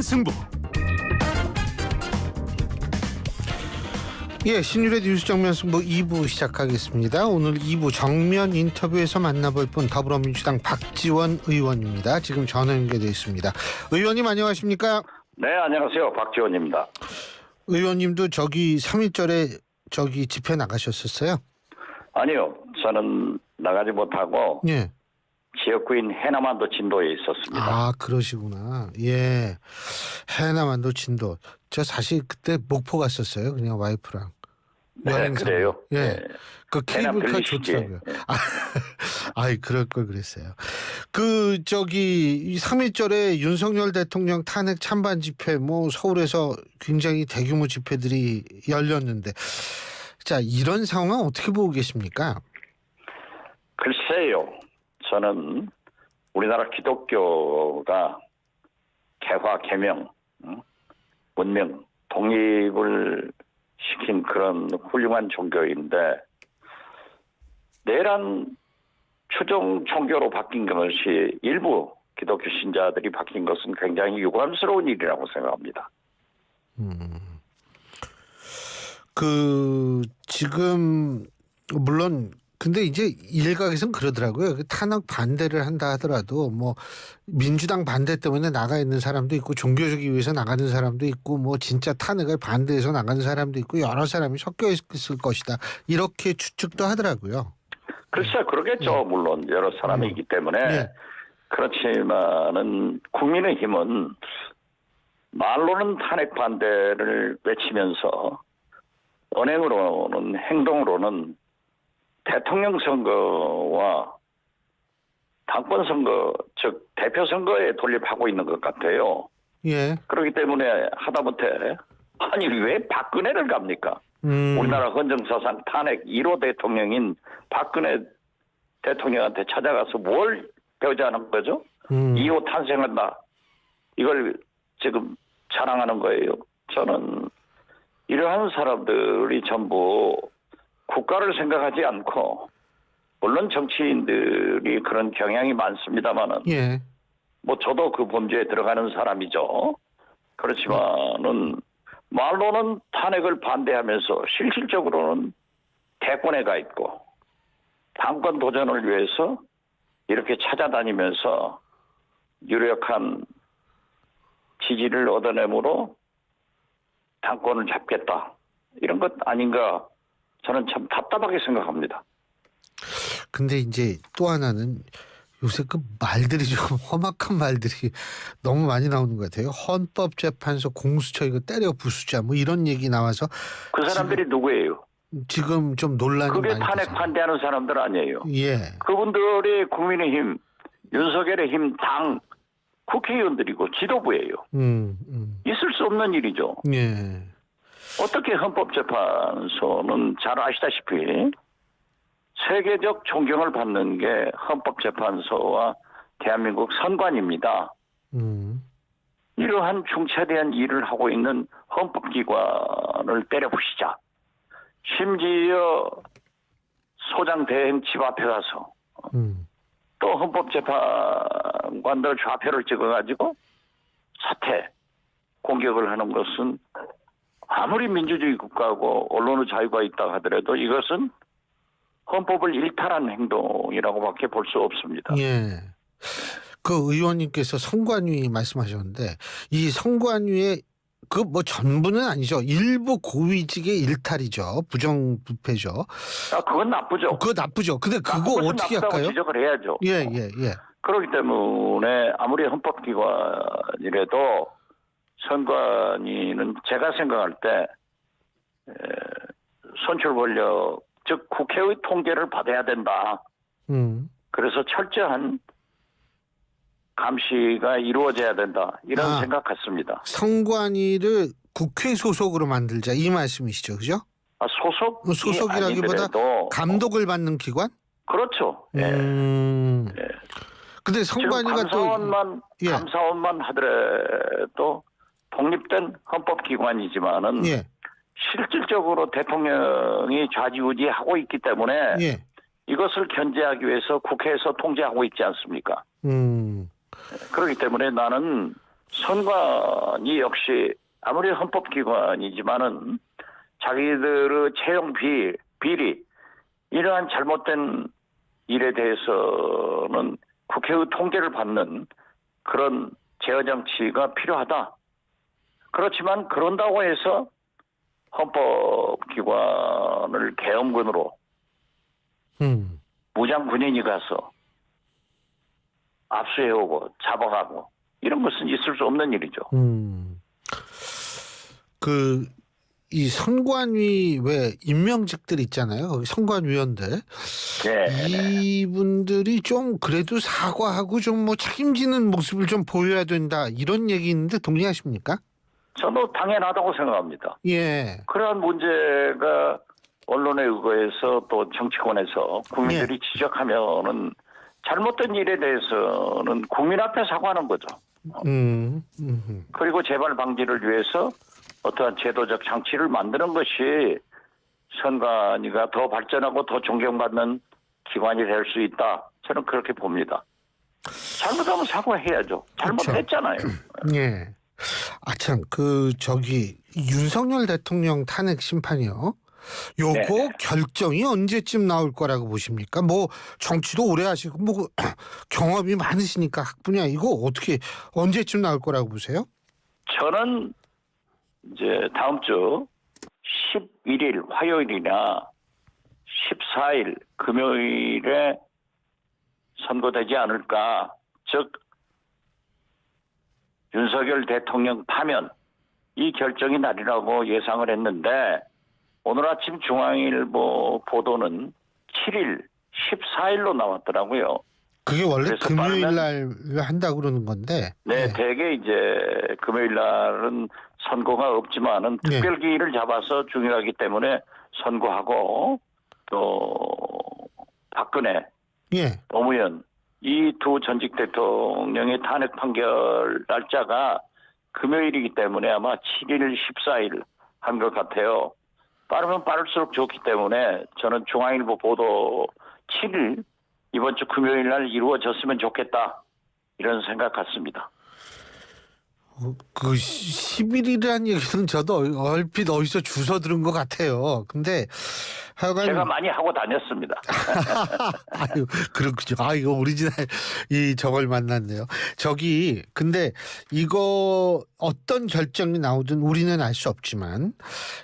승부. 예, 신율의 뉴스 정면 승부 2부 시작하겠습니다. 오늘 2부 정면 인터뷰에서 만나볼 분 더불어민주당 박지원 의원입니다. 지금 전화 연결되어 있습니다. 의원님 안녕하십니까? 네, 안녕하세요. 박지원입니다. 의원님도 저기 3.1절에 저기 집회 나가셨었어요? 아니요, 저는 나가지 못하고 예. 지역구인 해남안도 진도에 있었습니다. 아, 그러시구나. 예. 해남안도 진도. 저 사실 그때 목포 갔었어요. 그냥 와이프랑. 네, 그래요? 예. 네. 그 케이블카 들리시지? 좋더라고요. 네. 아이, 그럴 걸 그랬어요. 그 저기 3.1절에 윤석열 대통령 탄핵 찬반 집회 뭐 서울에서 굉장히 대규모 집회들이 열렸는데, 자, 이런 상황 어떻게 보고 계십니까? 글쎄요. 저는 우리나라 기독교가 개화, 개명, 문명, 독립을 시킨 그런 훌륭한 종교인데 내란 추종 종교로 바뀐 것이 일부 기독교 신자들이 바뀐 것은 굉장히 유감스러운 일이라고 생각합니다. 그 지금 물론 근데 이제 일각에서는 그러더라고요. 그 탄핵 반대를 한다 하더라도 뭐 민주당 반대 때문에 나가 있는 사람도 있고 종교적 이유에서 나가는 사람도 있고 뭐 진짜 탄핵을 반대해서 나가는 사람도 있고 여러 사람이 섞여 있을 것이다. 이렇게 추측도 하더라고요. 글쎄 그러겠죠. 물론 여러 사람이 있기 때문에. 네. 그렇지만은 국민의힘은 말로는 탄핵 반대를 외치면서 언행으로는 행동으로는 대통령 선거와 당권 선거, 즉 대표 선거에 돌입하고 있는 것 같아요. 예. 그렇기 때문에 하다못해 아니 왜 박근혜를 갑니까? 우리나라 헌정사상 탄핵 1호 대통령인 박근혜 대통령한테 찾아가서 뭘 배우자는 거죠? 2호 탄생한다. 이걸 지금 자랑하는 거예요. 저는 이러한 사람들이 전부 국가를 생각하지 않고 물론 정치인들이 그런 경향이 많습니다만은 예. 뭐 저도 그 범죄에 들어가는 사람이죠. 그렇지만은 말로는 탄핵을 반대하면서 실질적으로는 대권에 가 있고 당권 도전을 위해서 이렇게 찾아다니면서 유력한 지지를 얻어내므로 당권을 잡겠다. 이런 것 아닌가 저는 참 답답하게 생각합니다. 근데 이제 또 하나는 요새 그 말들이 좀 험악한 말들이 너무 많이 나오는 것 같아요. 헌법재판소 공수처 이거 때려 부수자 뭐 이런 얘기 나와서 그 사람들이 누구예요? 지금 좀 논란이 그게 많이 탄핵 돼서. 반대하는 사람들 아니에요. 예. 그분들이 국민의힘, 윤석열의 힘, 당, 국회의원들이고 지도부예요. 있을 수 없는 일이죠. 예. 어떻게 헌법재판소는 잘 아시다시피 세계적 존경을 받는 게 헌법재판소와 대한민국 선관입니다. 이러한 중차대한 일을 하고 있는 헌법기관을 때려부시자. 심지어 소장 대행 집 앞에 가서 또 헌법재판관들 좌표를 찍어가지고 사퇴, 공격을 하는 것은 아무리 민주주의 국가고 언론의 자유가 있다 하더라도 이것은 헌법을 일탈한 행동이라고밖에 볼 수 없습니다. 예. 그 의원님께서 선관위 말씀하셨는데 이 선관위의 그 뭐 전부는 아니죠. 일부 고위직의 일탈이죠. 부정부패죠. 그건 나쁘죠. 그거 나쁘죠. 근데 그거 어떻게 나쁘다고 할까요? 지적을 해야죠. 예. 그렇기 때문에 아무리 헌법기관이라도 선관위는 제가 생각할 때 선출 권력 즉 국회의 통제를 받아야 된다. 그래서 철저한 감시가 이루어져야 된다. 이런 생각 같습니다. 선관위를 국회 소속으로 만들자 이 말씀이시죠, 그죠? 소속이라기보다 감독을 받는 기관? 그렇죠. 예. 근데 선관위가 감사원만 하더라도 독립된 헌법기관이지만은 실질적으로 대통령이 좌지우지하고 있기 때문에 이것을 견제하기 위해서 국회에서 통제하고 있지 않습니까? 그렇기 때문에 나는 선관위 역시 아무리 헌법기관이지만은 자기들의 채용 비리 이러한 잘못된 일에 대해서는 국회의 통제를 받는 그런 제어 장치가 필요하다. 그렇지만 그런다고 해서 헌법기관을 계엄군으로 무장 군인이 가서 압수해오고 잡아가고 이런 것은 있을 수 없는 일이죠. 이 선관위 왜 임명직들 있잖아요. 거기 선관위원들. 네. 이분들이 좀 그래도 사과하고 좀 뭐 책임지는 모습을 좀 보여야 된다. 이런 얘기 있는데 동의하십니까? 저도 당연하다고 생각합니다. 예. 그러한 문제가 언론에 의거해서 또 정치권에서 국민들이 지적하면은 잘못된 일에 대해서는 국민 앞에 사과하는 거죠. 그리고 재발 방지를 위해서 어떠한 제도적 장치를 만드는 것이 선관위가 더 발전하고 더 존경받는 기관이 될 수 있다. 저는 그렇게 봅니다. 잘못하면 사과해야죠. 잘못했잖아요. 예. 아, 참, 윤석열 대통령 탄핵 심판이요. 요거 네. 결정이 언제쯤 나올 거라고 보십니까? 뭐, 정치도 오래 하시고, 뭐, 경험이 많으시니까 학분야 이거 언제쯤 나올 거라고 보세요? 저는 이제 다음 주 11일 화요일이나 14일 금요일에 선고되지 않을까. 즉 윤석열 대통령 파면 이 결정이 날이라고 예상을 했는데 오늘 아침 중앙일보 보도는 7일, 14일로 나왔더라고요. 그게 원래 금요일 날 한다고 그러는 건데. 네, 대개 이제 금요일 날은 선고가 없지만은 특별기일을 잡아서 중요하기 때문에 선고하고 또 박근혜, 노무현 이 두 전직 대통령의 탄핵 판결 날짜가 금요일이기 때문에 아마 7일, 14일 한 것 같아요. 빠르면 빠를수록 좋기 때문에 저는 중앙일보 보도 7일 이번 주 금요일 날 이루어졌으면 좋겠다 이런 생각 같습니다. 그 11일이라는 얘기는 저도 얼핏 어디서 주워 들은 것 같아요. 근데 하여간 제가 많이 하고 다녔습니다. 아유, 그렇군요. 아, 이거 오리지널 저걸 만났네요. 근데 이거 어떤 결정이 나오든 우리는 알 수 없지만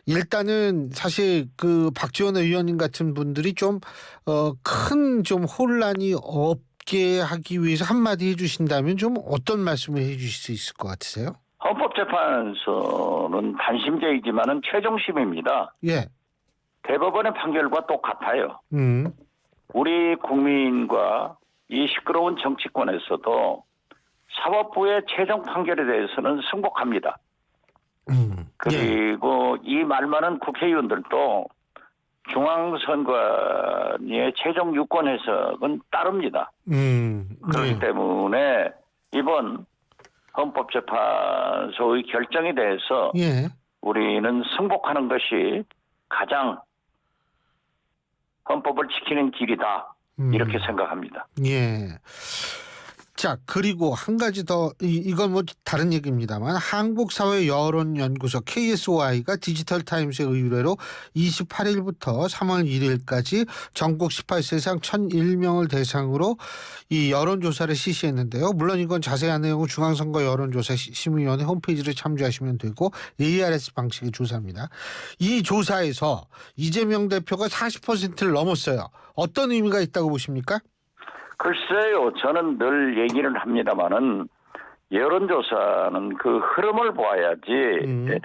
일단은 사실 박지원 의원님 같은 분들이 좀 큰 혼란이 없게 하기 위해서 한마디 해주신다면 좀 어떤 말씀을 해주실 수 있을 것 같으세요? 헌법재판소는 단심제이지만은 최종심입니다. 예. 대법원의 판결과 똑같아요. 우리 국민과 이 시끄러운 정치권에서도 사법부의 최종 판결에 대해서는 승복합니다. 그리고 이 말 많은 국회의원들도 중앙선관위의 최종 유권 해석은 따릅니다. 그렇기 때문에 이번 헌법재판소의 결정에 대해서 우리는 승복하는 것이 가장 헌법을 지키는 길이다. 이렇게 생각합니다. 예. 자, 그리고 한 가지 더, 이건 뭐 다른 얘기입니다만, 한국사회여론연구소 KSOI가 디지털타임스의 의뢰로 28일부터 3월 1일까지 전국 18세 이상 1,001명을 대상으로 이 여론조사를 실시했는데요. 물론 이건 자세한 내용은 중앙선거 여론조사 심의위원회 홈페이지를 참조하시면 되고 ARS 방식의 조사입니다. 이 조사에서 이재명 대표가 40%를 넘었어요. 어떤 의미가 있다고 보십니까? 글쎄요, 저는 늘 얘기를 합니다만은 여론조사는 그 흐름을 보아야지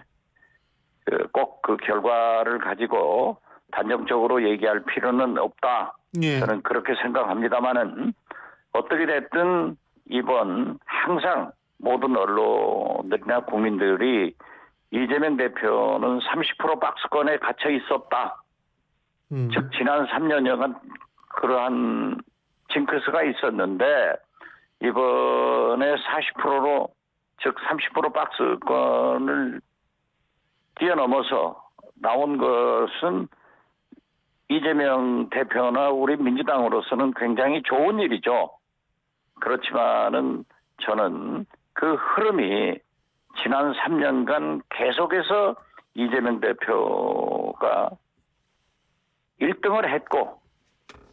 꼭 그 결과를 가지고 단정적으로 얘기할 필요는 없다. 저는 그렇게 생각합니다만은 어떻게 됐든 이번 항상 모든 언론들이나 국민들이 이재명 대표는 30% 박스권에 갇혀 있었다. 즉 지난 3년여간 그러한 징크스가 있었는데 이번에 40%로 즉 30% 박스권을 뛰어넘어서 나온 것은 이재명 대표나 우리 민주당으로서는 굉장히 좋은 일이죠. 그렇지만은 저는 그 흐름이 지난 3년간 계속해서 이재명 대표가 1등을 했고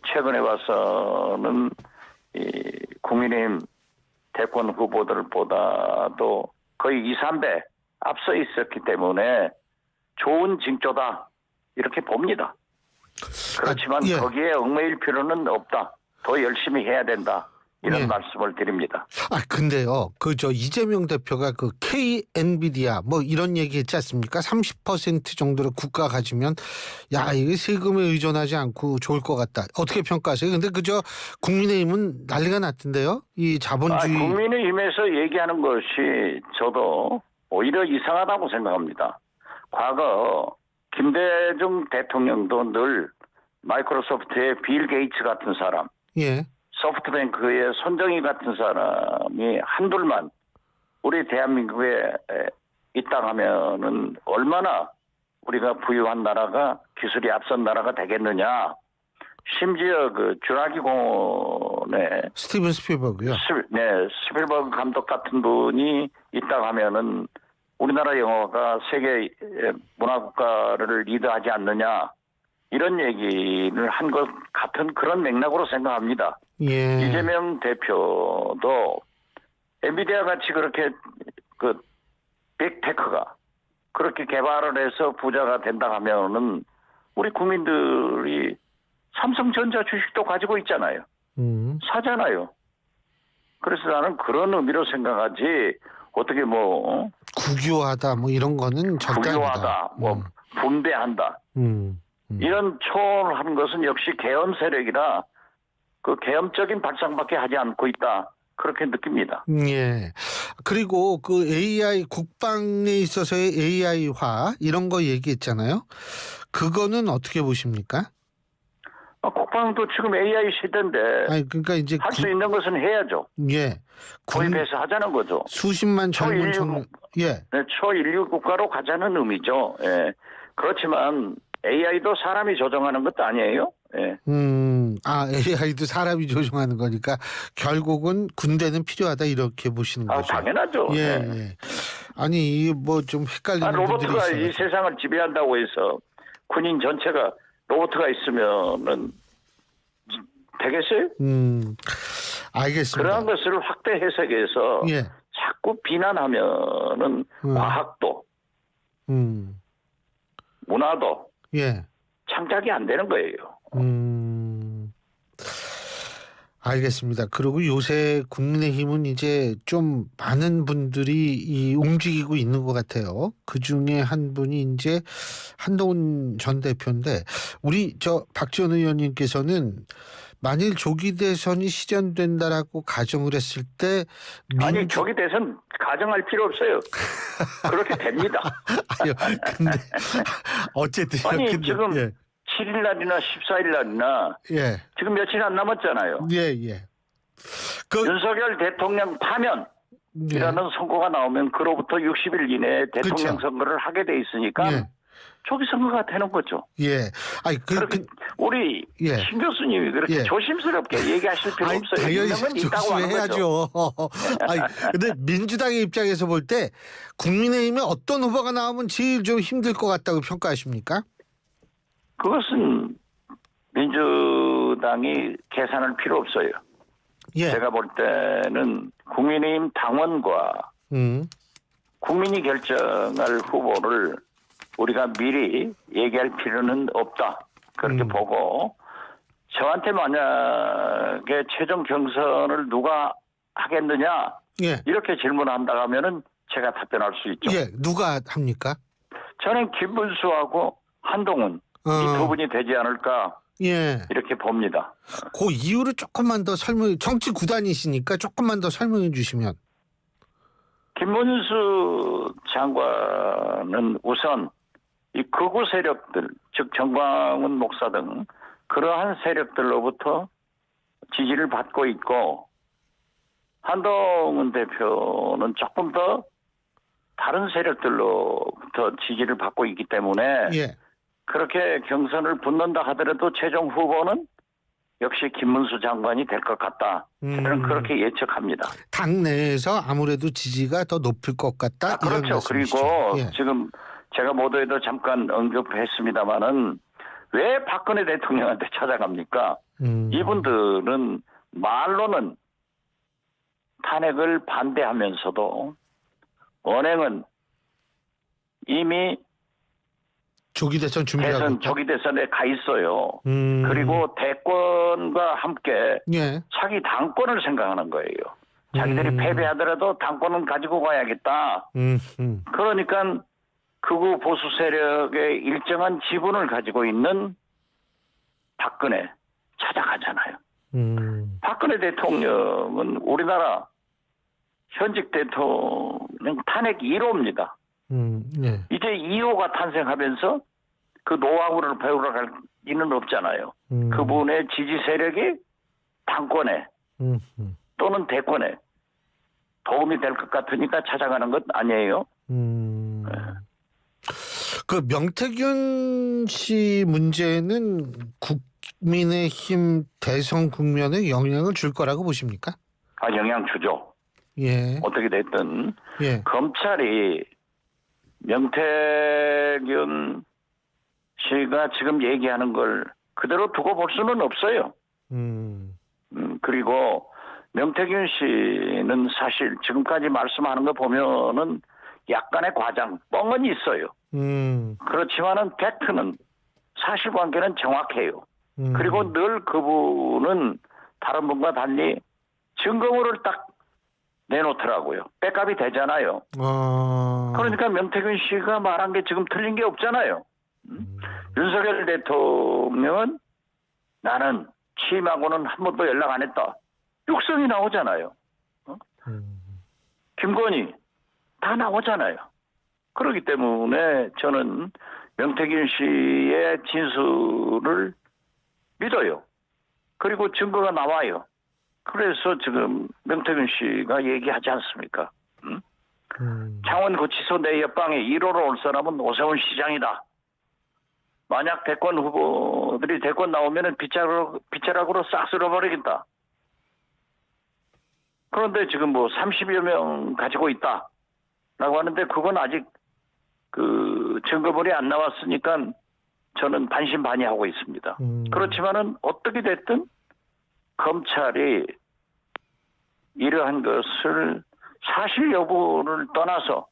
최근에 와서는 이 국민의힘 대권 후보들보다도 거의 2, 3배 앞서 있었기 때문에 좋은 징조다 이렇게 봅니다. 그렇지만 예. 거기에 얽매일 필요는 없다. 더 열심히 해야 된다. 이런 예. 말씀을 드립니다. 근데요, 이재명 대표가 K 엔비디아 뭐 이런 얘기 했지 않습니까? 30% 정도를 국가 가지면, 야, 이게 세금에 의존하지 않고 좋을 것 같다. 어떻게 평가하세요? 근데 국민의힘은 난리가 났던데요? 이 자본주의. 국민의힘에서 얘기하는 것이 저도 오히려 이상하다고 생각합니다. 과거 김대중 대통령도 늘 마이크로소프트의 빌 게이츠 같은 사람, 예. 소프트뱅크의 손정희 같은 사람이 한둘만 우리 대한민국에 있다 하면은 얼마나 우리가 부유한 나라가 기술이 앞선 나라가 되겠느냐. 심지어 주라기 공원에 스티븐 스필버그요. 스필버그 감독 같은 분이 있다 하면은 우리나라 영화가 세계 문화국가를 리드하지 않느냐. 이런 얘기를 한 것 같은 그런 맥락으로 생각합니다. 예. 이재명 대표도 엔비디아 같이 그렇게 빅테크가 그렇게 개발을 해서 부자가 된다 하면은 우리 국민들이 삼성전자 주식도 가지고 있잖아요. 사잖아요. 그래서 나는 그런 의미로 생각하지 어떻게 국유하다 뭐 이런 거는 절대 국유하다, 아니다. 분배한다. 이런 초월하는 것은 역시 계엄 세력이라 그 계엄적인 발상밖에 하지 않고 있다. 그렇게 느낍니다. 예. 그리고 AI 국방에 있어서의 AI화 이런 거 얘기했잖아요. 그거는 어떻게 보십니까? 국방도 지금 AI 시대인데 그러니까 이제 할 수 있는 것은 해야죠. 예. 도입해서 하자는 거죠. 수십만 젊은 청년. 예. 초인류 국가로 가자는 의미죠. 예. 그렇지만 AI도 사람이 조정하는 것도 아니에요. 예. AI도 사람이 조종하는 거니까 결국은 군대는 필요하다 이렇게 보시는 거죠. 당연하죠. 예, 예. 예. 아니 뭐 좀 헷갈리는 분들이 로봇가 있어요. 이 세상을 지배한다고 해서 군인 전체가 로봇가 있으면은 되겠어요? 알겠습니다. 그러한 것을 확대 해석해서 예. 자꾸 비난하면은 과학도 문화도 예. 창작이 안 되는 거예요. 알겠습니다. 그리고 요새 국민의힘은 이제 좀 많은 분들이 움직이고 있는 것 같아요. 그 중에 한 분이 이제 한동훈 전 대표인데, 우리 박지원 의원님께서는 만일 조기 대선이 실현된다라고 가정을 했을 때 아니 조기 대선 가정할 필요 없어요. 그렇게 됩니다. 아니요. 근데 어쨌든 지금 예. 7일 날이나 14일 날이나 예. 지금 며칠 안 남았잖아요. 예. 윤석열 대통령 파면이라는 선고가 나오면 그로부터 60일 이내에 대통령 선거를 하게 돼 있으니까 조기 선거가 되는 거죠. 예. 우리 신 교수님이 그렇게 조심스럽게 얘기하실 필요 없어요. 당연히 있는 건 있다고 하는 조심해야죠. 근데 민주당의 입장에서 볼 때 국민의힘에 어떤 후보가 나오면 제일 좀 힘들 것 같다고 평가하십니까? 그것은 민주당이 계산할 필요 없어요. 예. 제가 볼 때는 국민의힘 당원과 국민이 결정할 후보를 우리가 미리 얘기할 필요는 없다. 그렇게 보고 저한테 만약에 최종 경선을 누가 하겠느냐 이렇게 질문한다 하면은 제가 답변할 수 있죠. 예. 누가 합니까? 저는 김문수하고 한동훈 이 두 분이 되지 않을까 이렇게 봅니다. 그 이유를 조금만 더 정치 구단이시니까 조금만 더 설명해 주시면. 김문수 장관은 우선 이 극우 세력들, 즉 정광훈 목사 등 그러한 세력들로부터 지지를 받고 있고 한동훈 대표는 조금 더 다른 세력들로부터 지지를 받고 있기 때문에 그렇게 경선을 붙는다 하더라도 최종 후보는 역시 김문수 장관이 될 것 같다. 저는 그렇게 예측합니다. 당내에서 아무래도 지지가 더 높을 것 같다. 이런 그렇죠. 말씀이시죠. 그리고 예. 지금 제가 모두에도 잠깐 언급했습니다마는 왜 박근혜 대통령한테 찾아갑니까? 이분들은 말로는 탄핵을 반대하면서도 언행은 이미 조기 대선 준비하고 대선 있다. 조기 대선에 가 있어요. 그리고 대권과 함께 예. 자기 당권을 생각하는 거예요. 자기들이 패배하더라도 당권은 가지고 가야겠다. 그러니까 극우 보수 세력의 일정한 지분을 가지고 있는 박근혜 찾아가잖아요. 박근혜 대통령은 우리나라 현직 대통령 탄핵 1호입니다. 예. 이제 2호가 탄생하면서 그 노하우를 배우러 갈 리는 없잖아요. 그분의 지지 세력이 당권에 또는 대권에 도움이 될 것 같으니까 찾아가는 것 아니에요. 그 명태균 씨 문제는 국민의힘 대선 국면에 영향을 줄 거라고 보십니까? 영향 주죠. 예. 어떻게 됐든 예. 검찰이 명태균 씨가 지금 얘기하는 걸 그대로 두고 볼 수는 없어요. 그리고 명태균 씨는 사실 지금까지 말씀하는 거 보면은 약간의 과장, 뻥은 있어요. 그렇지만은 팩트는 사실관계는 정확해요. 그리고 늘 그분은 다른 분과 달리 증거물을 딱 내놓더라고요. 백업이 되잖아요. 그러니까 명태균 씨가 말한 게 지금 틀린 게 없잖아요. 윤석열 대통령은 나는 취임하고는 한 번도 연락 안 했다. 육성이 나오잖아요. 김건희 다 나오잖아요. 그렇기 때문에 저는 명태균 씨의 진술을 믿어요. 그리고 증거가 나와요. 그래서 지금 명태균 씨가 얘기하지 않습니까? 창원구치소 내 옆방에 1호로 올 사람은 오세훈 시장이다. 만약 대권 후보들이 대권 나오면은 빗자락으로 싹 쓸어버리겠다. 그런데 지금 뭐 30여 명 가지고 있다. 라고 하는데 그건 아직 그 증거물이 안 나왔으니까 저는 반신반의하고 있습니다. 그렇지만은 어떻게 됐든 검찰이 이러한 것을 사실 여부를 떠나서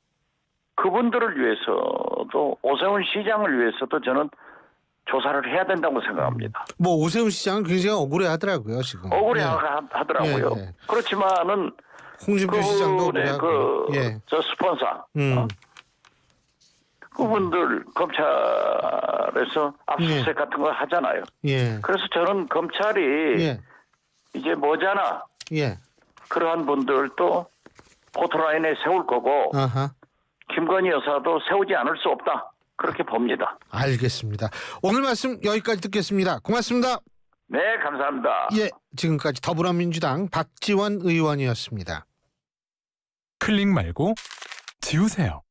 그분들을 위해서도 오세훈 시장을 위해서도 저는 조사를 해야 된다고 생각합니다. 뭐 오세훈 시장은 굉장히 억울해 하더라고요, 지금. 억울해하더라고요. 예, 예. 그렇지만은 홍준표 시장도 억울해하고. 예. 저 스폰서 그분들 검찰에서 압수수색 예. 같은 거 하잖아요. 예. 그래서 저는 검찰이 예. 이제 머지않아 예. 그러한 분들도 포토라인에 세울 거고 아하. 김건희 여사도 세우지 않을 수 없다. 그렇게 봅니다. 알겠습니다. 오늘 말씀 여기까지 듣겠습니다. 고맙습니다. 네, 감사합니다. 예. 지금까지 더불어민주당 박지원 의원이었습니다. 클릭 말고 지우세요.